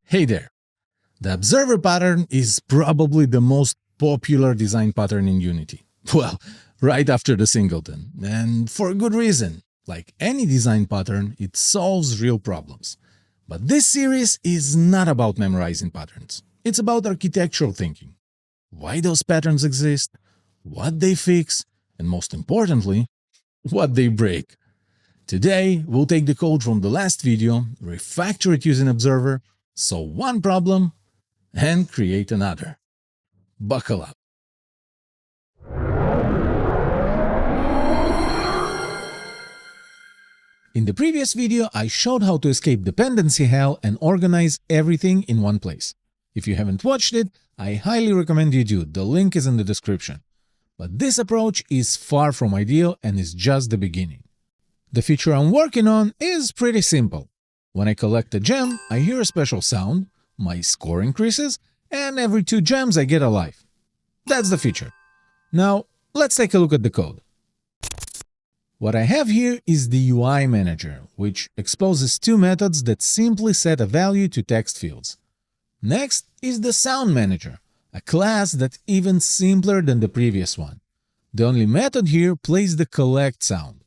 Hey there! The observer pattern is probably the most popular design pattern in Unity. Well, right after the singleton, and for a good reason. Like any design pattern, it solves real problems. But this series is not about memorizing patterns. It's about architectural thinking. Why those patterns exist, what they fix, and most importantly, what they break. Today, we'll take the code from the last video, refactor it using observer, solve one problem, and create another. Buckle up. In the previous video, I showed how to escape dependency hell and organize everything in one place. If you haven't watched it, I highly recommend you do, the link is in the description. But this approach is far from ideal and is just the beginning. The feature I'm working on is pretty simple. When I collect a gem, I hear a special sound, my score increases, and every 2 gems I get a life. That's the feature. Now, let's take a look at the code. What I have here is the UI manager, which exposes 2 methods that simply set a value to text fields. Next is the sound manager, a class that's even simpler than the previous one. The only method here plays the collect sound.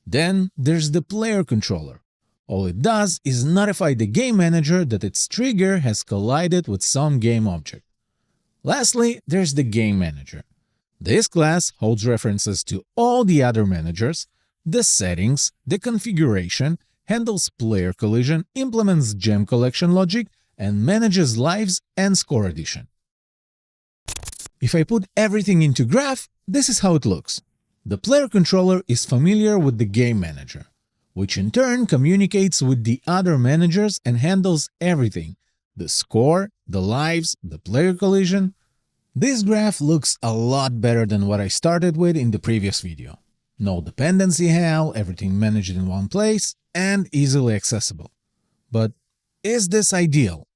Then there's the player controller. All it does is notify the game manager that its trigger has collided with some game object. Lastly, there's the game manager. This class holds references to all the other managers, the settings, the configuration, handles player collision, implements gem collection logic, and manages lives and score addition. If I put everything into graph, this is how it looks. The player controller is familiar with the game manager, which in turn communicates with the other managers and handles everything: the score, the lives, the player collision. This graph looks a lot better than what I started with in the previous video. No dependency hell, everything managed in one place, and easily accessible. But is this ideal?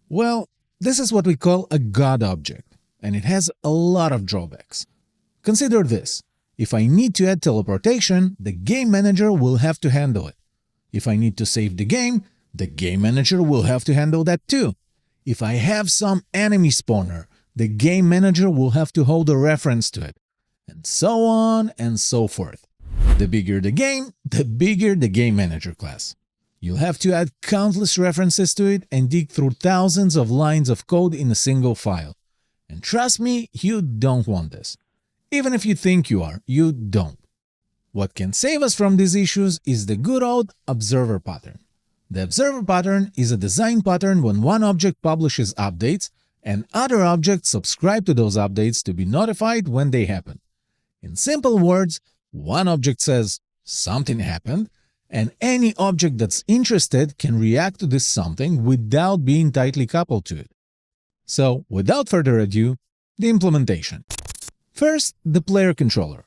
Well, this is what we call a God object, and it has a lot of drawbacks. Consider this. If I need to add teleportation, the game manager will have to handle it. If I need to save the game manager will have to handle that too. If I have some enemy spawner, the game manager will have to hold a reference to it. And so on and so forth. The bigger the game, the bigger the game manager class. You'll have to add countless references to it and dig through thousands of lines of code in a single file. And trust me, you don't want this. Even if you think you are, you don't. What can save us from these issues is the good old observer pattern. The observer pattern is a design pattern when one object publishes updates and other objects subscribe to those updates to be notified when they happen. In simple words, one object says something happened, and any object that's interested can react to this something without being tightly coupled to it. So, without further ado, the implementation. First, the player controller.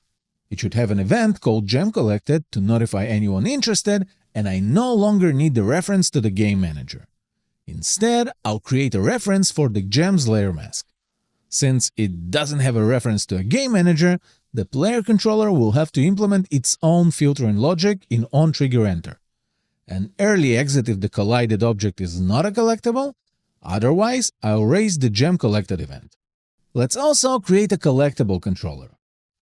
It should have an event called gemCollected to notify anyone interested, and I no longer need the reference to the game manager. Instead, I'll create a reference for the gems layer mask. Since it doesn't have a reference to a game manager, the player controller will have to implement its own filtering logic in onTriggerEnter. An early exit if the collided object is not a collectible, otherwise I'll raise the gemCollected event. Let's also create a collectible controller.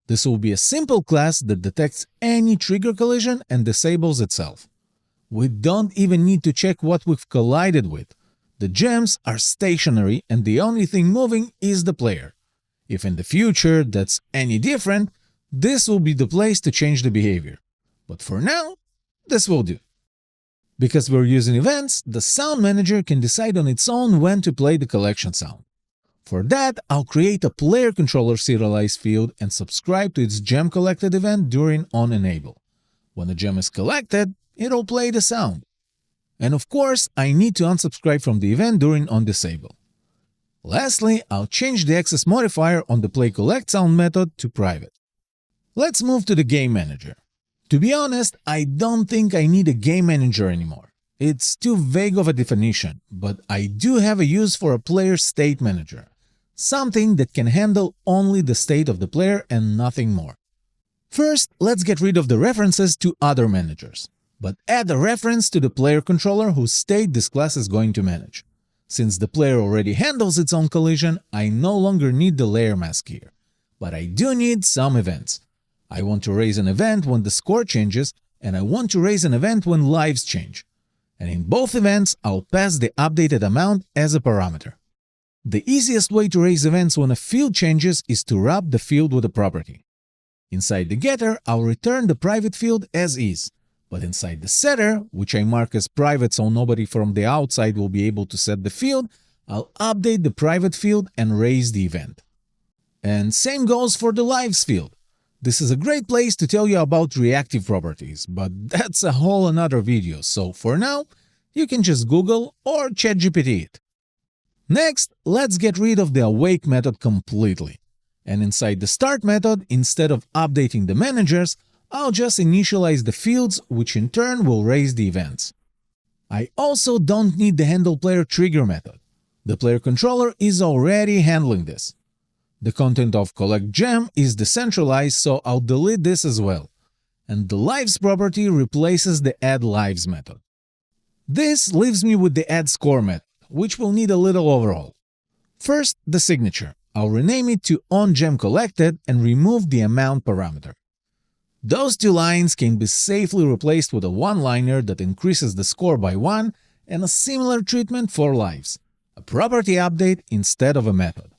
This will be a simple class that detects any trigger collision and disables itself. We don't even need to check what we've collided with. The gems are stationary and the only thing moving is the player. If in the future that's any different, this will be the place to change the behavior. But for now, this will do. Because we're using events, the sound manager can decide on its own when to play the collection sound. For that, I'll create a player controller serialized field and subscribe to its gemCollected event during onEnable. When a gem is collected, it'll play the sound. And of course, I need to unsubscribe from the event during onDisable. Lastly, I'll change the access modifier on the playCollectSound method to private. Let's move to the game manager. To be honest, I don't think I need a game manager anymore. It's too vague of a definition, but I do have a use for a player state manager. Something that can handle only the state of the player and nothing more. First, let's get rid of the references to other managers, but add a reference to the player controller whose state this class is going to manage. Since the player already handles its own collision, I no longer need the layer mask here. But I do need some events. I want to raise an event when the score changes, and I want to raise an event when lives change. And in both events, I'll pass the updated amount as a parameter. The easiest way to raise events when a field changes is to wrap the field with a property. Inside the getter, I'll return the private field as is. But inside the setter, which I mark as private so nobody from the outside will be able to set the field, I'll update the private field and raise the event. And same goes for the lives field. This is a great place to tell you about reactive properties, but that's a whole another video, so for now, you can just Google or ChatGPT it. Next, let's get rid of the awake method completely. And inside the start method, instead of updating the managers, I'll just initialize the fields, which in turn will raise the events. I also don't need the handle player trigger method. The player controller is already handling this. The content of collect gem is decentralized, so I'll delete this as well. And the lives property replaces the add lives method. This leaves me with the add score method, which will need a little overhaul. First, the signature. I'll rename it to onGemCollected and remove the amount parameter. Those two lines can be safely replaced with a one-liner that increases the score by 1 and a similar treatment for lives, a property update instead of a method.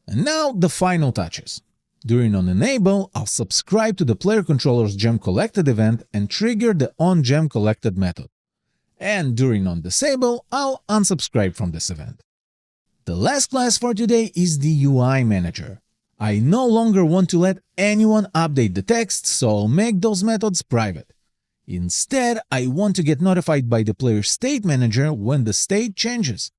And now the final touches. During onEnable, I'll subscribe to the player controller's GemCollected event and trigger the onGemCollected method. And during onDisable, I'll unsubscribe from this event. The last class for today is the UI manager. I no longer want to let anyone update the text, so I'll make those methods private. Instead, I want to get notified by the player state manager when the state changes.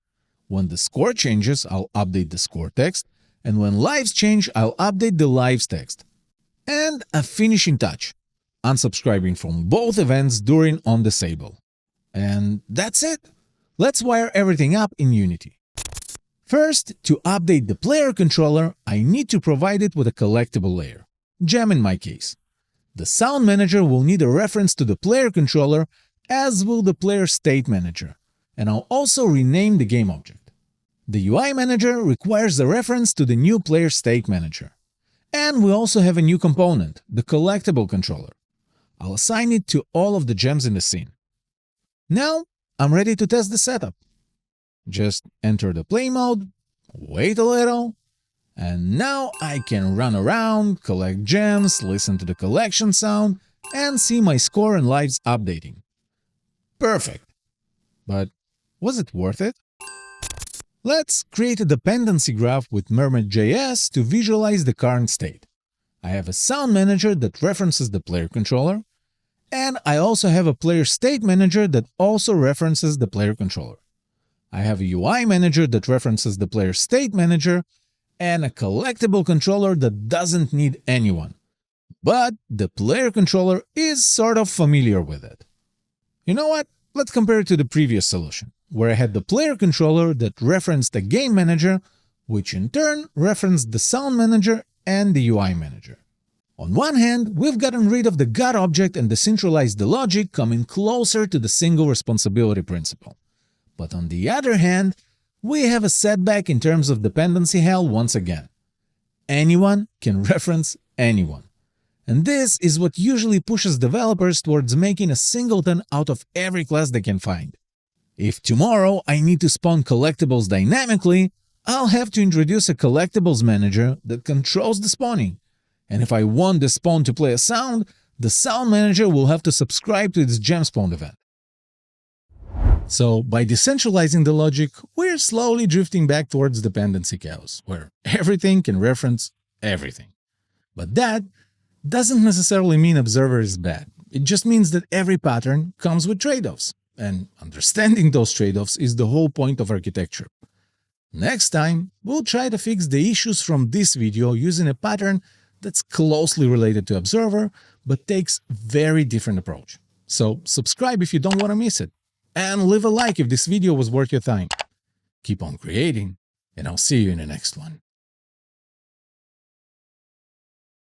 When the score changes, I'll update the score text, and when lives change, I'll update the lives text. And a finishing touch, unsubscribing from both events during onDisable. And that's it. Let's wire everything up in Unity. First, to update the player controller, I need to provide it with a collectible layer, gem in my case. The sound manager will need a reference to the player controller, as will the player state manager, and I'll also rename the game object. The UI manager requires a reference to the new player state manager. And we also have a new component, the collectible controller. I'll assign it to all of the gems in the scene. Now, I'm ready to test the setup. Just enter the play mode, wait a little, and now I can run around, collect gems, listen to the collection sound, and see my score and lives updating. Perfect! But was it worth it? Let's create a dependency graph with Mermaid.js to visualize the current state. I have a sound manager that references the player controller, and I also have a player state manager that also references the player controller. I have a UI manager that references the player state manager, and a collectible controller that doesn't need anyone. But the player controller is sort of familiar with it. You know what? Let's compare it to the previous solution, where I had the player controller that referenced the game manager, which in turn referenced the sound manager and the UI manager. On one hand, we've gotten rid of the God object and decentralized the logic, coming closer to the single responsibility principle. But on the other hand, we have a setback in terms of dependency hell once again. Anyone can reference anyone. And this is what usually pushes developers towards making a singleton out of every class they can find. If tomorrow I need to spawn collectibles dynamically, I'll have to introduce a collectibles manager that controls the spawning. And if I want the spawn to play a sound, the sound manager will have to subscribe to its gem spawn event. So, by decentralizing the logic, we're slowly drifting back towards dependency chaos, where everything can reference everything. But that doesn't necessarily mean Observer is bad. It just means that every pattern comes with trade-offs, and understanding those trade-offs is the whole point of architecture. Next time, we'll try to fix the issues from this video using a pattern that's closely related to Observer, but takes very different approach. So subscribe if you don't want to miss it. And leave a like if this video was worth your time. Keep on creating, and I'll see you in the next one.